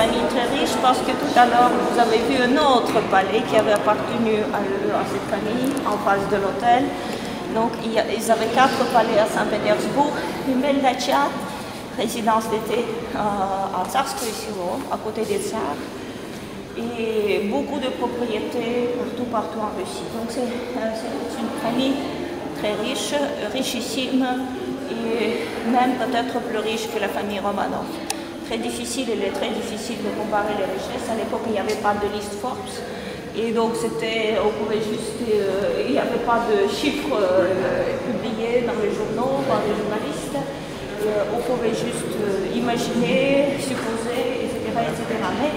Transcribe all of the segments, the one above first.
famille très riche parce que tout à l'heure, vous avez vu un autre palais qui avait appartenu à cette famille en face de l'hôtel. Donc, ils avaient 4 palais à Saint-Pétersbourg, une dacha, résidence d'été à Tsarskoye Selo, à côté des Tsars, et beaucoup de propriétés partout en Russie. Donc, c'est une famille très riche, richissime, et même peut-être plus riche que la famille Romanov. Très difficile, il est très difficile de comparer les richesses. À l'époque, il n'y avait pas de liste Forbes. Et donc, on pouvait juste, il n'y avait pas de chiffres publiés dans les journaux par les journalistes. On pouvait juste imaginer, supposer, etc. Mais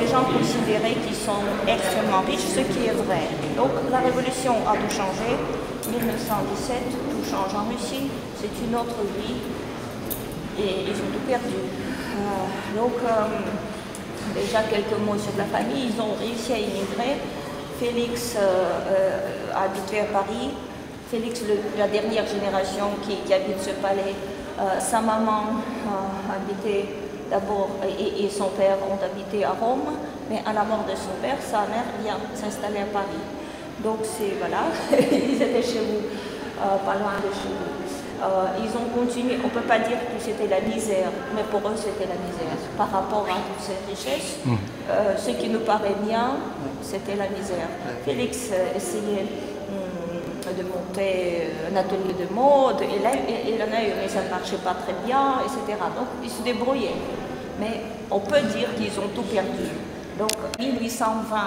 les gens considéraient qu'ils sont extrêmement riches, ce qui est vrai. Donc, la révolution a tout changé. 1917, tout change en Russie. C'est une autre vie. Et ils ont tout perdu. Déjà quelques mots sur la famille. Ils ont réussi à immigrer. Félix a habité à Paris. Félix, la dernière génération qui habite ce palais, sa maman habitait d'abord et son père ont habité à Rome, mais à la mort de son père, sa mère vient s'installer à Paris. Donc voilà, ils étaient chez vous, pas loin de chez vous. Ils ont continué, on ne peut pas dire que c'était la misère, mais pour eux c'était la misère. Par rapport à toutes ces richesses, ce qui nous paraît bien, c'était la misère. Félix essayait de monter un atelier de mode, et il en a eu, mais ça ne marchait pas très bien, etc. Donc ils se débrouillaient. Mais on peut dire qu'ils ont tout perdu. Donc 1820,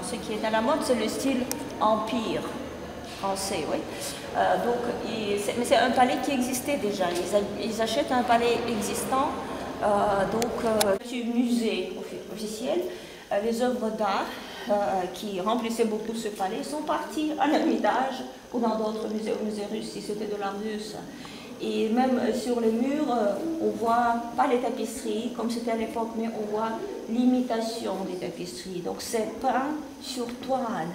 ce qui est à la mode, c'est le style empire français, oui. Mais c'est un palais qui existait déjà. Ils achètent un palais existant, musée officiel. Les œuvres d'art qui remplissaient beaucoup ce palais sont parties à l'Ermitage ou dans d'autres musées, au musée russe, si c'était de l'art russe. Et même sur les murs, on voit pas les tapisseries comme c'était à l'époque, mais on voit l'imitation des tapisseries. Donc c'est peint sur toile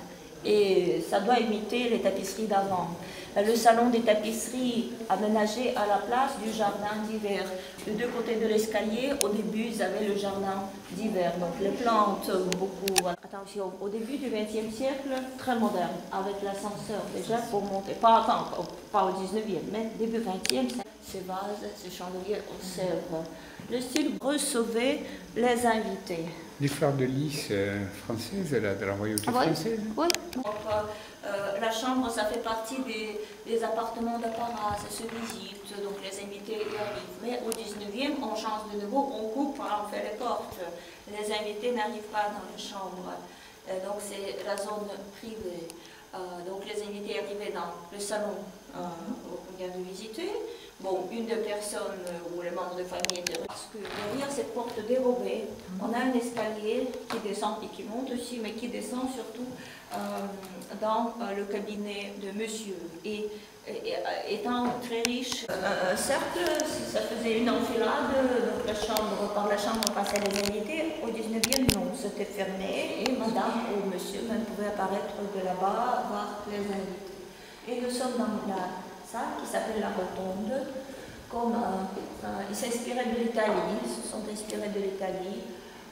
et ça doit imiter les tapisseries d'avant. Le salon des tapisseries aménagé à la place du jardin d'hiver. De deux côtés de l'escalier, au début, ils avaient le jardin d'hiver. Donc les plantes, beaucoup. Attention, au début du XXe siècle, très moderne, avec l'ascenseur déjà pour monter. Pas au 19e, mais début XXe, ces vases, ces chandeliers en sèvres. Le style recevait les invités. Des fleurs de lys françaises, de la royauté française. Oui. Donc, la chambre, ça fait partie des appartements d'apparat, ça se visite, donc les invités y arrivent. Mais au 19e, on change de nouveau, on coupe, on fait les portes. Les invités n'arrivent pas dans les chambres. Donc c'est la zone privée. Donc les invités arrivaient dans le salon qu'on vient de visiter. Bon, une des personnes ou les membres de famille étaient parce que derrière cette porte dérobée, on a un escalier qui descend et qui monte aussi, mais qui descend surtout dans le cabinet de monsieur. Et étant très riche, un cercle, ça faisait une enfilade, donc par la chambre passaient les invités. Au 19e, non, c'était fermé et madame ou monsieur même pouvait apparaître de là-bas, voir les invités. Et nous sommes dans la salle qui s'appelle la Rotonde, comme ils s'inspiraient de l'Italie, ils se sont inspirés de l'Italie.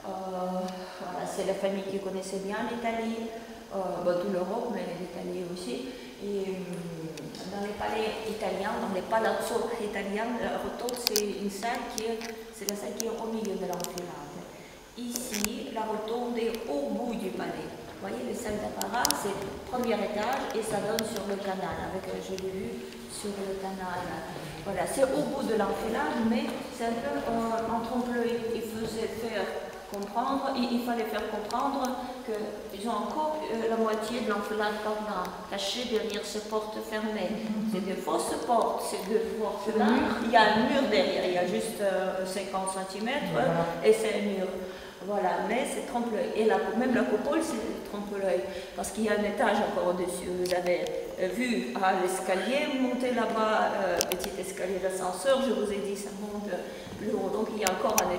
Voilà, c'est la famille qui connaissait bien l'Italie, toute l'Europe, mais l'Italie aussi. Et dans les palais italiens, dans les palazzo italiens, la Rotonde, c'est une salle c'est la salle qui est au milieu de l'enfilade. Ici, la Rotonde est au bout du palais. Vous voyez, les salles d'apparat, c'est le premier étage et ça donne sur le canal, je l'ai vu sur le canal. Voilà, c'est au bout de l'enfilade, mais c'est un peu en trompe-l'œil. Il fallait faire comprendre qu'ils ont encore la moitié de l'enfilade cachée derrière ces portes fermées. C'est de fausses portes, c'est de portes là. Il y a un mur derrière, il y a juste 50 cm et c'est un mur. Voilà, mais c'est trompe-l'œil. Et même la coupole, c'est trompe-l'œil. Parce qu'il y a un étage encore au-dessus. Vous avez vu l'escalier monter là-bas, petit escalier d'ascenseur, je vous ai dit, ça monte plus haut. Donc il y a encore un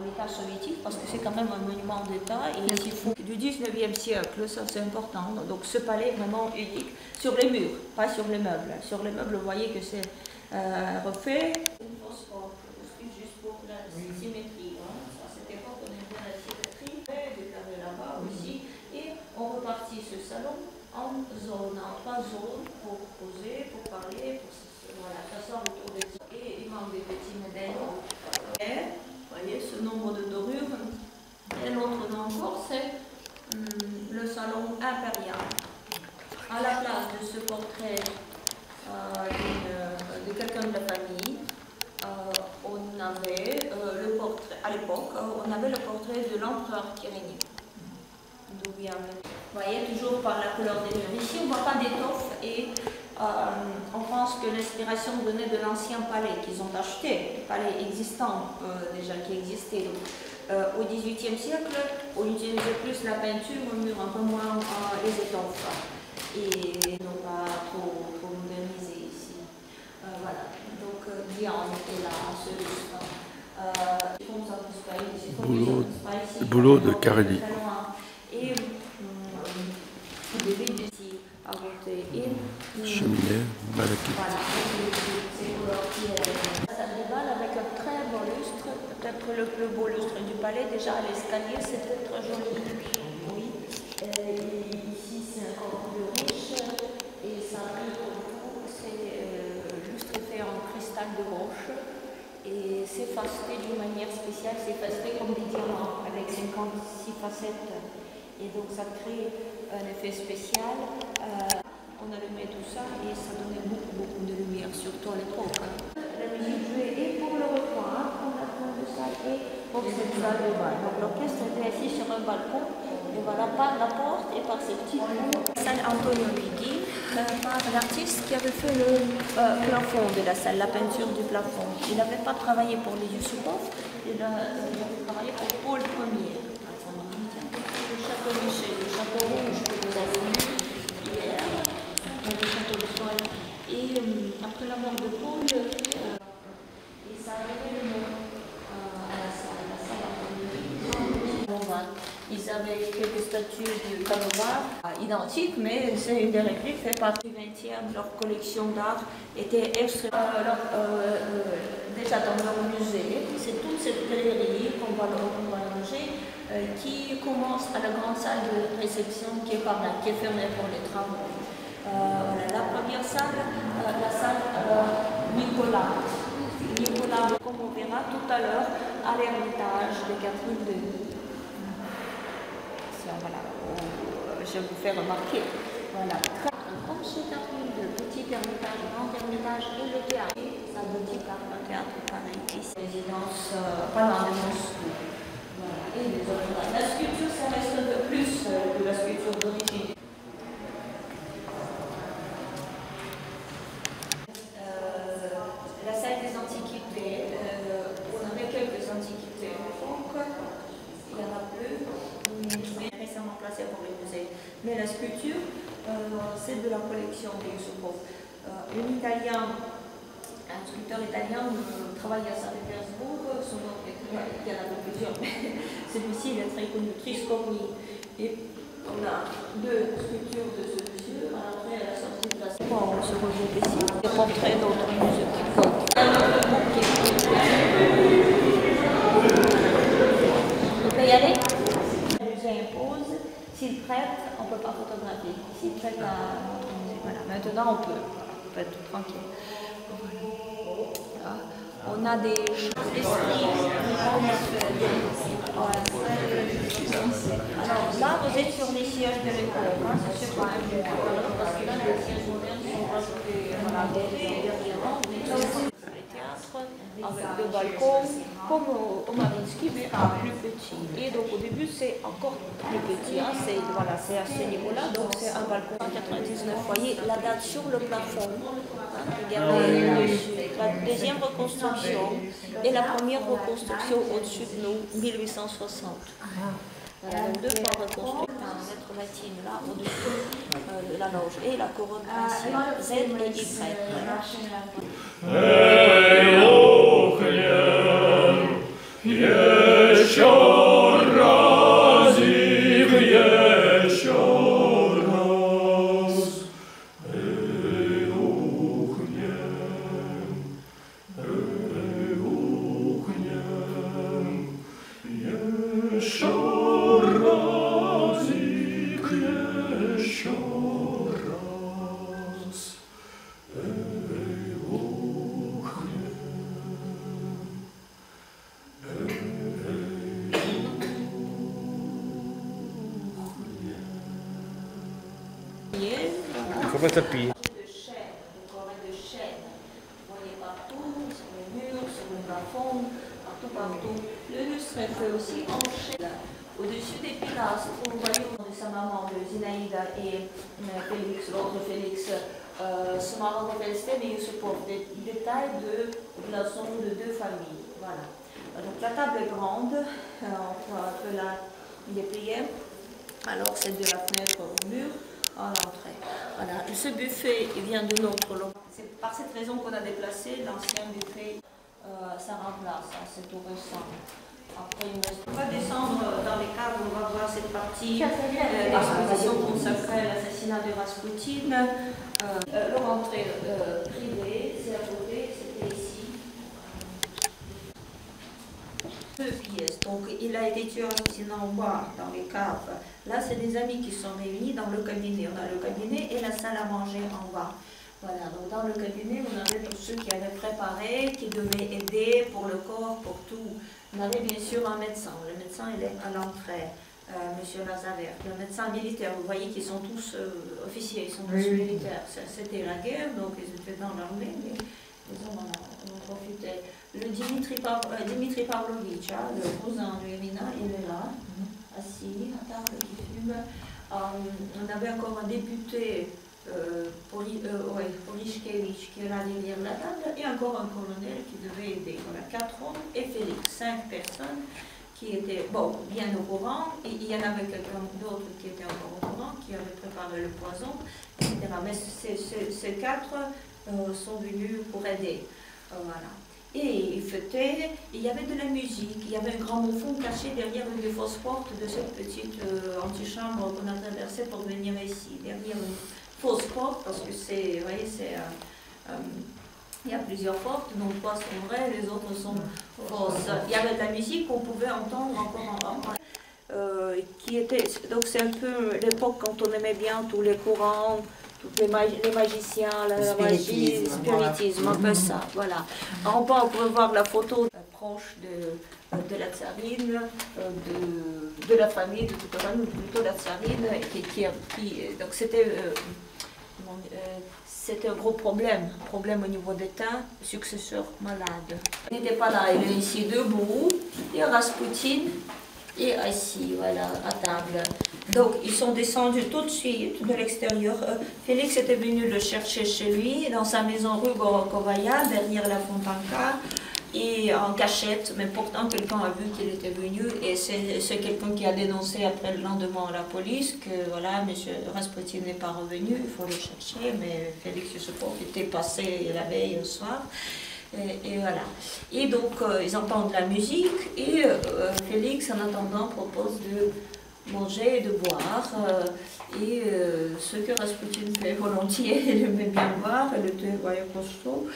étage soviétique, parce que c'est quand même un monument d'État. Et il faut du 19e siècle, ça c'est important. Donc ce palais est vraiment unique sur les murs, pas sur les meubles. Sur les meubles, vous voyez que c'est refait. Une fausse porte, juste pour la symétrie. trois zones pour poser, pour parler, pour voilà, s'asseoir autour des et il manque des petits médaillons. Et vous voyez ce nombre de dorures. Et l'autre nom encore, c'est le salon impérial. À la place de ce portrait de quelqu'un de la famille, on avait le portrait, à l'époque, on avait le portrait de l'empereur qui régnait. D'où vient vous voyez, toujours par la couleur des murs. Ici, on ne voit pas d'étoffe et on pense que l'inspiration venait de l'ancien palais qu'ils ont acheté, les palais existants déjà qui existaient. Donc, au XVIIIe siècle, on utilisait plus la peinture, au mur, un peu moins les étoffes. Et non pas trop modernisé ici. Voilà, donc Diane est là à ce lustre. Boulot de Carelli. Et des ici à côté. Cheminée, Malaki. Voilà, ça déballe avec un très beau lustre, peut-être le plus beau lustre du palais. Déjà à l'escalier, c'est très joli. Oui. Ici, c'est encore plus riche et ça brille beaucoup. C'est lustre fait en cristal de roche et c'est faceté d'une manière spéciale. C'est faceté comme des diamants avec 56 facettes et donc ça crée un effet spécial. On allumait tout ça et ça donnait beaucoup de lumière, surtout à l'époque. La musique jouait et pour le repas, pour la grande salle et pour cette salle de bal. Donc l'orchestre était assis sur un balcon, et voilà, par la porte et par ces petits trous. La salle Antonio Vighi, par l'artiste qui avait fait le plafond de la salle, la peinture du plafond. Il n'avait pas travaillé pour les Yusupov, il avait travaillé pour Paul Ier. Le château Michel, le château rouge que vous avez vu hier, le château de Soie. Et après la mort de Paul, il s'est arrivé le nom à la salle Ils avaient quelques statues de Canova identiques, mais c'est une des répliques faites par du XXe. Leur collection d'art était extrêmement. Déjà dans leur musée, c'est toute cette galerie qu'on va longer qui commence à la grande salle de réception qui est par là, qui est fermée pour les travaux. Voilà, la première salle, la salle Nicolas. Nicolas, comme on verra tout à l'heure, à l'Ermitage de Catherine II. Voilà, je vais vous faire remarquer. Voilà. Comme chez Catherine II, petit Ermitage, grand Ermitage et le théâtre. Ça aboutit par un théâtre pareil. Ici, résidence pas loin de Moscou. Voilà. Et les autres. La sculpture, ça reste un peu plus que la sculpture d'origine. La salle des antiquités, on avait quelques antiquités en France, il y en a plus, mais récemment placé pour les musées. Mais la sculpture, c'est de la collection des Yusupov. Un sculpteur italien travaille à Saint-Pétersbourg, son nom est, il y en a plusieurs, mais celui-ci il est très connu, Triscorni. Et on a deux sculptures de ce monsieur, après à la sortie de la salle. On se retrouve ici, des portraits d'autres musiciens. On peut y aller? Le musée impose, s'il prête, on ne peut pas photographier. S'il prête à notre musée, voilà. Maintenant on peut être tout tranquille. Voilà. On a des alors là, vous êtes sur les sièges de l'époque, hein, c'est sûr pas un parce que là, les sièges modernes sont rajoutés dernièrement. Les théâtres avec des balcons, comme au Mariinsky, mais à plus petit. Et donc au début, c'est encore plus petit. Hein, voilà, c'est à ce niveau-là, donc c'est un balcon à 99. Vous voyez la date sur le plafond. Hein, regardez dessus. La deuxième reconstruction et la première reconstruction au-dessus de nous, 1860. Voilà, donc deux fois reconstruite, lettre latine là au-dessus de la loge et la couronne principale, Z et Y. Еще разик, еще Come tapis. De chaînes, de corées de chaînes. Vous voyez partout, sur les murs, sur le plafond, partout. Le lustre est fait aussi en chaîne. Au-dessus des pilastres, vous voyez de sa maman, de Zinaïda et Félix, l'autre Félix, Sumara Rovelstem et Yusupov, des détails de blason de deux familles. Voilà. Donc la table est grande, on peut la déplier. Alors c'est de la fenêtre au mur à l'entrée. Voilà. Ce buffet il vient de notre local. C'est par cette raison qu'on a déplacé l'ancien buffet. Ça remplace, hein, c'est tout récent. Après, on va descendre dans les caves, on va voir cette partie l'exposition consacrée à l'assassinat de Raspoutine. Leur entrée privée, c'est à côté, c'était ici. Deux pièces, donc il a été tué en assassinat en bas, dans les caves. Là, c'est des amis qui sont réunis dans le cabinet. On a le cabinet et la salle à manger en bas. Voilà, donc dans le cabinet, on avait tous ceux qui avaient préparé, qui devaient aider pour le corps, pour tout. On avait bien sûr un médecin. Le médecin, il est à l'entrée, M. Lazaver. Le médecin militaire, vous voyez qu'ils sont tous officiers, ils sont tous militaires. C'était la guerre, donc ils étaient dans l'armée, mais ils ont profité. Le Dimitri Pavlovitch, le cousin de Irina, il est là, assis, à table, qui fume. On avait encore un député. Polishkevich qui est là derrière la table et encore un colonel qui devait aider. Voilà, 4 hommes et Félix, 5 personnes qui étaient bien au courant et il y en avait quelqu'un d'autre qui était encore au courant, qui avait préparé le poison, etc. Mais ces 4 sont venus pour aider. Voilà. Et ils fêtaient, il y avait de la musique, il y avait un gramophone caché derrière une des fausses portes de cette petite antichambre qu'on a traversée pour venir ici, derrière une fausse porte, parce que c'est, vous voyez, il y a plusieurs portes, donc 3 sont vraies, les autres sont fausses. Il y avait de la musique qu'on pouvait entendre encore en qui était, donc c'est un peu l'époque quand on aimait bien tous les courants, tous les magiciens, la magie, le spiritisme, un peu ça, voilà. En bas, on pouvait voir la photo proche de la tsarine, de la famille, de toute la famille, plutôt la tsarine, donc c'était un gros problème au niveau d'État, successeur malade. Il n'était pas là, il est ici debout, et Raspoutine est assis, voilà, à table. Donc ils sont descendus tout de suite de l'extérieur. Félix était venu le chercher chez lui, dans sa maison rue Gorokovaya, derrière la Fontanka, et en cachette, mais pourtant quelqu'un a vu qu'il était venu, et c'est quelqu'un qui a dénoncé après le lendemain à la police que voilà, M. Raspoutine n'est pas revenu, il faut le chercher, mais Félix Yusupov était passé la veille au soir. Et voilà. Et donc, ils entendent la musique et Félix, en attendant, propose de manger et de boire. Ce que Raspoutine fait volontiers, il aimait bien boire, elle était costaud.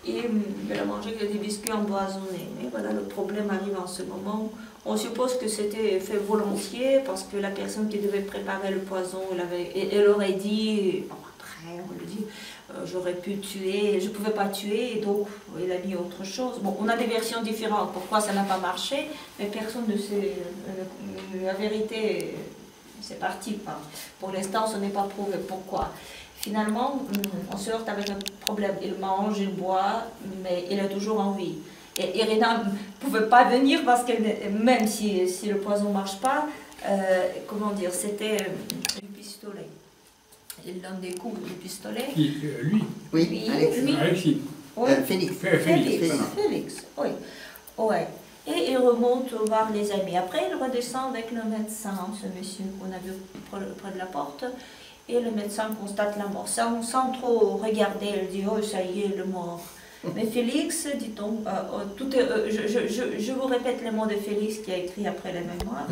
Et il a mangé des biscuits empoisonnés. Mais voilà, le problème arrive en ce moment. On suppose que c'était fait volontiers parce que la personne qui devait préparer le poison, elle aurait dit, après on lui dit, j'aurais pu tuer, je ne pouvais pas tuer, et donc il a dit autre chose. Bon, on a des versions différentes, pourquoi ça n'a pas marché, mais personne ne sait la vérité, c'est parti. Pour l'instant, ce n'est pas prouvé pourquoi. Finalement, on se heurte avec un problème. Il mange, il boit, mais il a toujours envie. Et Irina ne pouvait pas venir parce que même si le poison ne marche pas, comment dire, c'était du pistolet. Il donne des coups du pistolet. Qui, lui? Oui, Alexis. Alexis. Oui. Félix. Félix, oui. Ouais. Et il remonte voir les amis. Après, il redescend avec le médecin, ce monsieur qu'on a vu près de la porte. Et le médecin constate la mort. Sans trop regarder, elle dit « Oh, ça y est, le mort ». Mais Félix, dit-on, je vous répète les mots de Félix qui a écrit après la mémoire.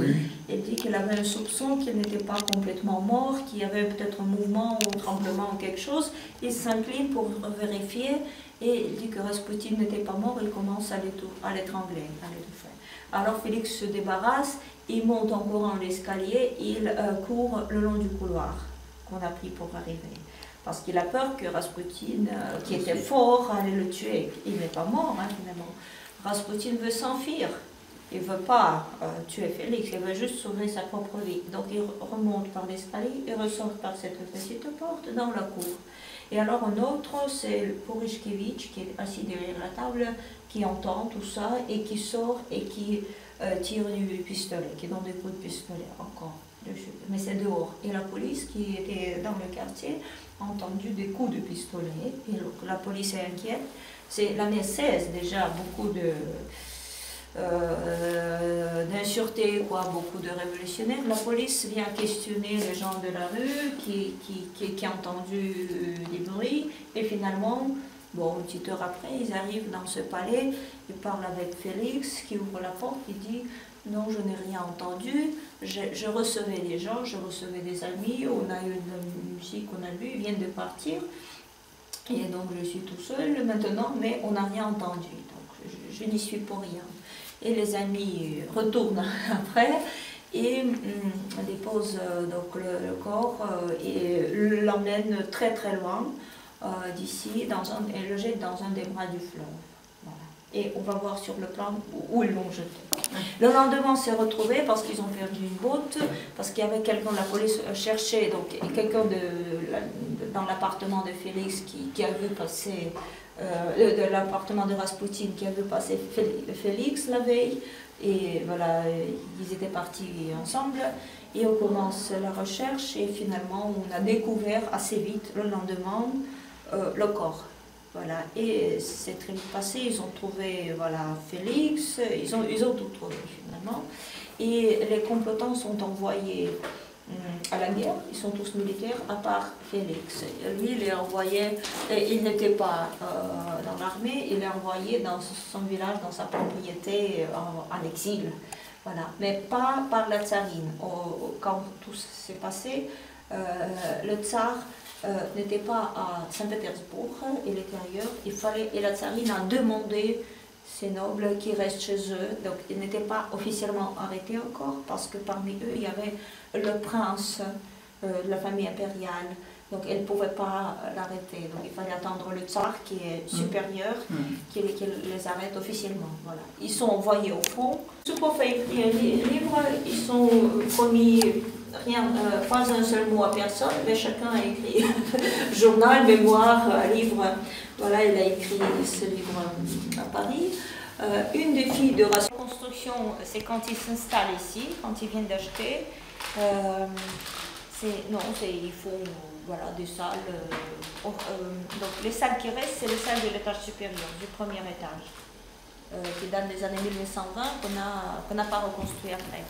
Il dit qu'il avait un soupçon qu'il n'était pas complètement mort, qu'il y avait peut-être un mouvement ou un tremblement ou quelque chose. Il s'incline pour vérifier et il dit que Raspoutine n'était pas mort, il commence à l'étrangler, à l'étouffer. Alors Félix se débarrasse, il monte encore en l'escalier, il court le long du couloir qu'on a pris pour arriver. Parce qu'il a peur que Raspoutine, qui était fort, allait le tuer. Il n'est pas mort, finalement. Raspoutine veut s'enfuir. il ne veut pas tuer Félix, il veut juste sauver sa propre vie. Donc il remonte par l'escalier et ressort par cette petite porte dans la cour. Et alors un autre, c'est Poroshkevitch qui est assis derrière la table, qui entend tout ça et qui sort et qui tire du pistolet, qui donne des coups de pistolet encore. Mais c'est dehors. Et la police qui était dans le quartier a entendu des coups de pistolet. Et donc, la police est inquiète. C'est l'année 16 déjà, beaucoup d'insureté, beaucoup de révolutionnaires. La police vient questionner les gens de la rue qui ont entendu des bruits. Et finalement, une petite heure après, ils arrivent dans ce palais. Ils parlent avec Félix qui ouvre la porte et dit: non, je n'ai rien entendu, je recevais des gens, je recevais des amis, on a eu de la musique, on a bu, ils viennent de partir, et donc je suis tout seul maintenant, mais on n'a rien entendu, donc je n'y suis pour rien. Et les amis retournent après et déposent donc le corps et l'emmènent très très loin d'ici et le jettent dans un des bras du fleuve. Et on va voir sur le plan où ils l'ont jeté. Le lendemain, on s'est retrouvé parce qu'ils ont perdu une botte, parce qu'il y avait quelqu'un, la police cherchait, donc quelqu'un dans l'appartement de Félix qui a vu passer, de l'appartement de Raspoutine qui a vu passer Félix la veille, et voilà, ils étaient partis ensemble, et on commence la recherche, et finalement, on a découvert assez vite, le lendemain, le corps. Voilà, et c'est très vite passé, ils ont trouvé Félix, ils ont tout trouvé finalement. Et les complotants sont envoyés à la guerre, ils sont tous militaires, à part Félix. Lui, il est envoyé, il n'était pas dans l'armée, il est envoyé dans son village, dans sa propriété, en exil. Voilà, mais pas par la tsarine. Quand tout s'est passé, le tsar n'était pas à Saint-Pétersbourg et l'intérieur, et la tsarine a demandé ces nobles qui restent chez eux, donc ils n'étaient pas officiellement arrêtés encore, parce que parmi eux il y avait le prince de la famille impériale, donc elle ne pouvait pas l'arrêter, donc il fallait attendre le tsar qui est supérieur, qui les arrête officiellement. Voilà. Ils sont envoyés au front. Soupov a écrit un livre, ils sont promis pas un seul mot à personne, mais chacun a écrit journal, mémoire, livre. Voilà, il a écrit ce livre à Paris. Une des filles de la construction, c'est quand ils s'installent ici, quand ils viennent d'acheter. Ils font des salles. Donc les salles qui restent, c'est les salles de l'étage supérieur, du premier étage, qui datent des années 1920, qu'on n'a pas reconstruit après.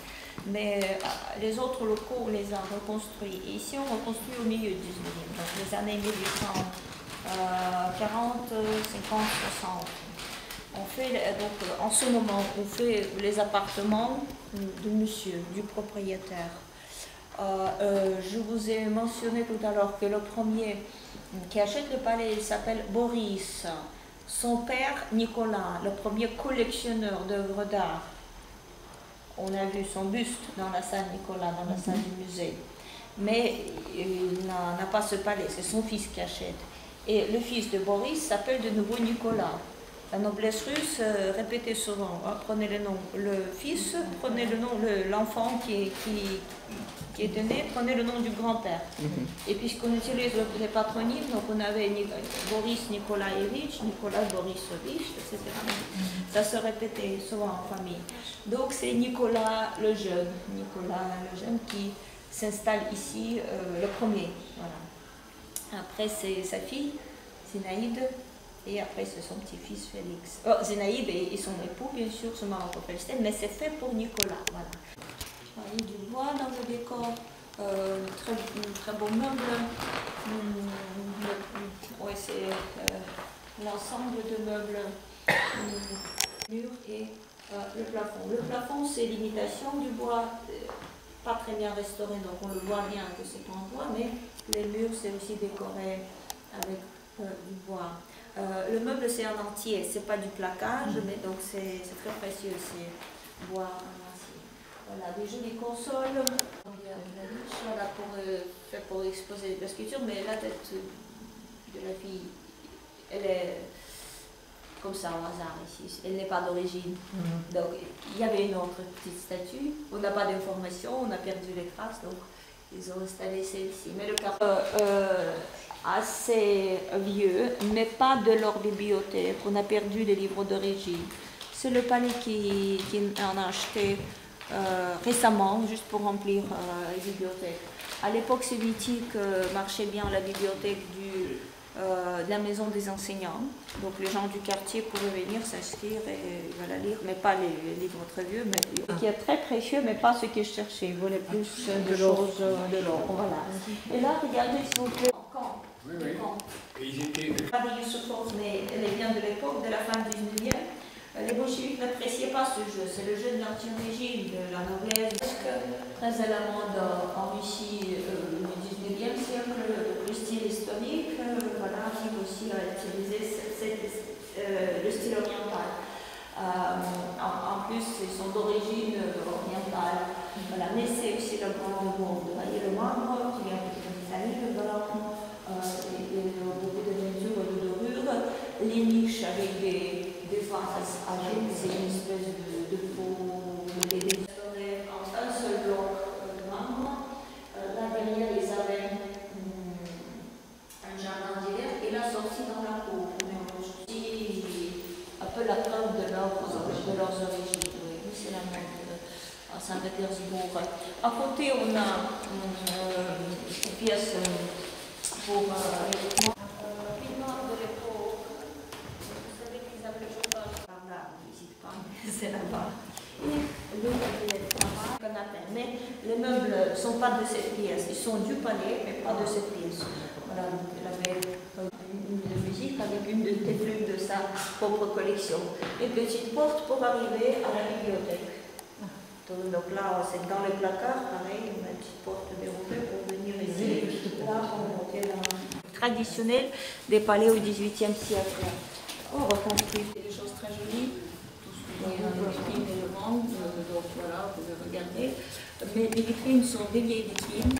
Mais les autres locaux, on les a reconstruits. Et ici, on reconstruit au milieu du 19e, donc les années 1840, 50, 60. On fait, donc, en ce moment, on fait les appartements de monsieur, du propriétaire. Je vous ai mentionné tout à l'heure que le premier qui achète le palais, il s'appelle Boris. Son père, Nicolas, le premier collectionneur d'œuvres d'art. On a vu son buste dans la salle Nicolas, dans la salle du musée. Mais il n'a pas ce palais, c'est son fils qui achète. Et le fils de Boris s'appelle de nouveau Nicolas. La noblesse russe répétait souvent, prenez le nom, le fils, prenez le nom, l'enfant qui était né, prenez le nom du grand-père. Et puisqu'on utilise les patronymes, donc on avait Boris Nikolaevitch, Nicolas Borisovitch, etc. Ça se répétait souvent en famille. Donc c'est Nicolas le jeune qui s'installe ici, le premier. Voilà. Après c'est sa fille, Zinaïde. Et après, c'est son petit-fils Félix. Zinaïde et son époux, bien sûr, sont Maroco-Palestine, mais c'est fait pour Nicolas. Voilà. Il y a du bois dans le décor, très beau meuble. Ouais, c'est l'ensemble de meubles, murs et le plafond. Le plafond, c'est l'imitation du bois, pas très bien restauré, donc on le voit bien que c'est en bois, mais les murs, c'est aussi décoré avec du bois. Le meuble c'est en entier, c'est pas du plaquage, mais donc c'est très précieux, c'est bois en entier. Voilà, des jolies consoles. Il y a de la niche là pour exposer la sculpture, mais la tête de la fille, elle est comme ça au hasard ici. Elle n'est pas d'origine. Donc il y avait une autre petite statue. On n'a pas d'informations, on a perdu les traces, donc ils ont installé celle-ci. Mais le carton assez vieux, mais pas de leur bibliothèque. On a perdu les livres d'origine. C'est le palais qui en a acheté récemment, juste pour remplir les bibliothèques. À l'époque soviétique, marchait bien la bibliothèque de la maison des enseignants. Donc les gens du quartier pouvaient venir s'inscrire et voilà, lire, mais pas les livres très vieux, mais qui est très précieux, mais pas ce que je cherchais. Ils voulaient plus de choses de l'or. Voilà. Et là, regardez s'il vous plaît. Oui, oui. Et ils étaient... Mais elle vient de l'époque, de la fin du 19e. Les bolcheviks n'appréciaient pas ce jeu. C'est le jeu de l'ancien-régime, de la noblesse. Très à la mode en Russie du 19e siècle, le style historique, voilà, qui aussi a utilisé le style oriental. En plus, ils sont d'origine orientale. Voilà. Mais c'est aussi le grand monde. Il y a le marbre qui vient d'Italie, le blanc, beaucoup de mesures de dorure, les niches avec des vases âgés, c'est une espèce de peau en un seul bloc de marbre. Là derrière, ils avaient un jardin d'hiver et la sortie dans la cour. Un peu la preuve de leurs origines. Oui, c'est la même à Saint-Pétersbourg. À côté, on a une pièce pour les noirs de l'époque. Vous savez qu'ils avaient le chauffage par là, on ne visite pas, c'est là-bas. Et le canapé. Mais les meubles ne sont pas de cette pièce, ils sont du palais, mais pas de cette pièce. Voilà, donc elle avait une musique avec une de tes plumes de sa propre collection. Une petite porte pour arriver à la bibliothèque. Donc là, c'est dans le placard, pareil, une petite porte verrouillée pour venir ici. Là, on montait dans le traditionnel des palais au XVIIIe siècle. On reconstruit des choses très jolies. Tout ce que vous voyez dans les vitrines et le monde, donc voilà, vous pouvez regarder. Mais les vitrines sont des vieilles vitrines.